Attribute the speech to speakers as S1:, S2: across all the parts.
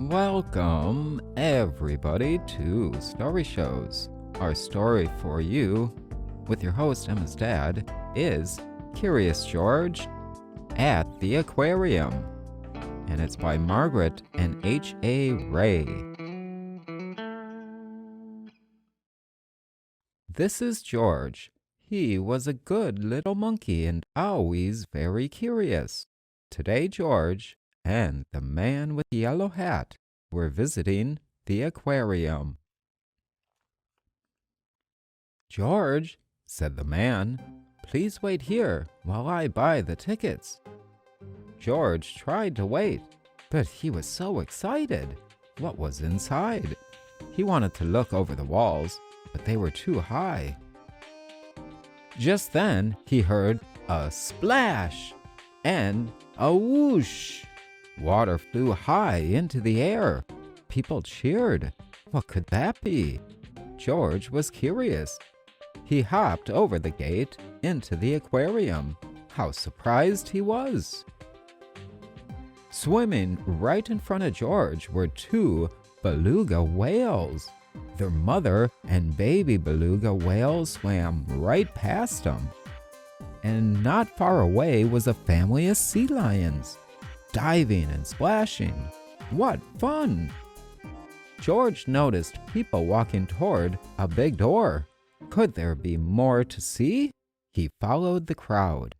S1: Welcome, everybody, to Story Shows. Our story for you, with your host Emma's dad, is Curious George at the Aquarium. And it's by Margaret and H.A. Ray. This is George. He was a good little monkey and always very curious. Today, George and the man with the yellow hat were visiting the aquarium. "George," said the man, "please wait here while I buy the tickets." George tried to wait, but he was so excited. What was inside? He wanted to look over the walls, but they were too high. Just then, he heard a splash and a whoosh. Water flew high into the air. People cheered. What could that be? George was curious. He hopped over the gate into the aquarium. How surprised he was! Swimming right in front of George were two beluga whales. Their mother and baby beluga whales swam right past him. And not far away was a family of sea lions, diving and splashing. What fun! George noticed people walking toward a big door. Could there be more to see? He followed the crowd.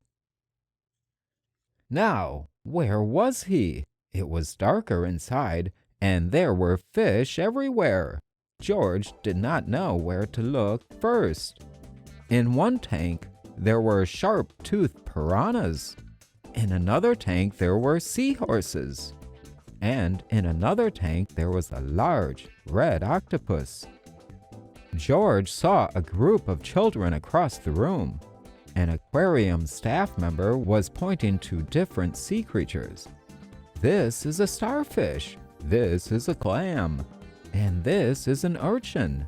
S1: Now, where was he? It was darker inside, and there were fish everywhere. George did not know where to look first. In one tank, there were sharp-toothed piranhas. In another tank, there were seahorses. And in another tank, there was a large red octopus. George saw a group of children across the room. An aquarium staff member was pointing to different sea creatures. "This is a starfish. This is a clam. And this is an urchin."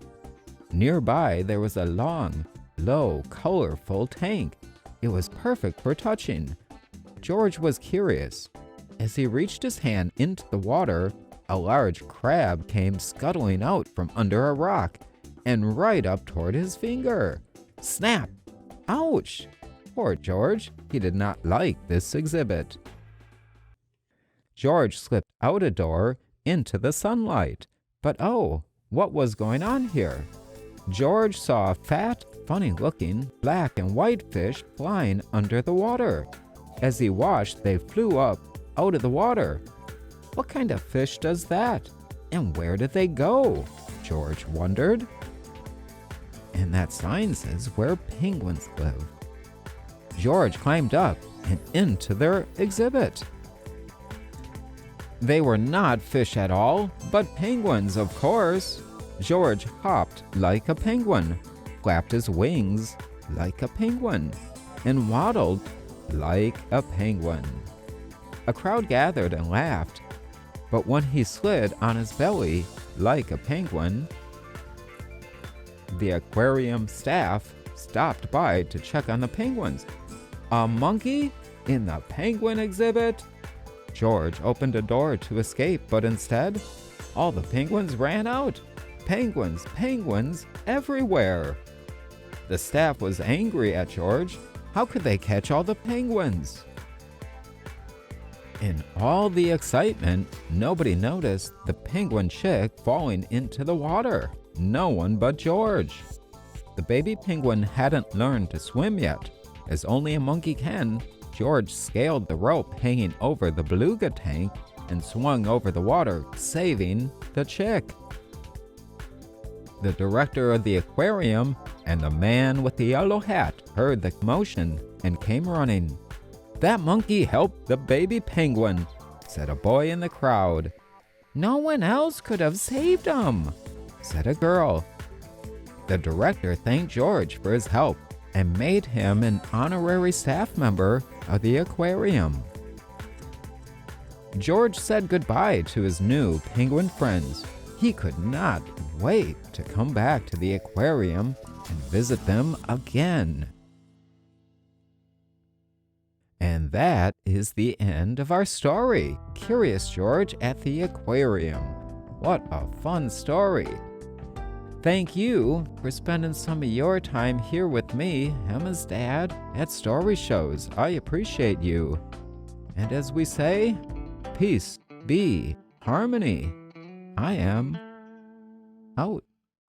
S1: Nearby, there was a long, low, colorful tank. It was perfect for touching. George was curious. As he reached his hand into the water, a large crab came scuttling out from under a rock and right up toward his finger. Snap! Ouch! Poor George. He did not like this exhibit. George slipped out a door into the sunlight. But oh, what was going on here? George saw a fat, funny-looking black and white fish flying under the water. As he watched, they flew up out of the water. What kind of fish does that? And where did they go? George wondered. And that sign says where penguins live. George climbed up and into their exhibit. They were not fish at all, but penguins, of course. George hopped like a penguin, flapped his wings like a penguin, and waddled like a penguin. A crowd gathered and laughed, but when he slid on his belly like a penguin, the aquarium staff stopped by to check on the penguins. A monkey in the penguin exhibit? George opened a door to escape, but instead, all the penguins ran out. Penguins, penguins everywhere. The staff was angry at George. How could they catch all the penguins? In all the excitement, nobody noticed the penguin chick falling into the water. No one but George. The baby penguin hadn't learned to swim yet. As only a monkey can, George scaled the rope hanging over the beluga tank and swung over the water, saving the chick. The director of the aquarium and the man with the yellow hat heard the commotion and came running. "That monkey helped the baby penguin," said a boy in the crowd. "No one else could have saved him," said a girl. The director thanked George for his help and made him an honorary staff member of the aquarium. George said goodbye to his new penguin friends. He could not wait to come back to the aquarium and visit them again. And that is the end of our story. Curious George at the Aquarium. What a fun story. Thank you for spending some of your time here with me, Emma's dad, at Story Shows. I appreciate you. And as we say, peace be harmony. I am out.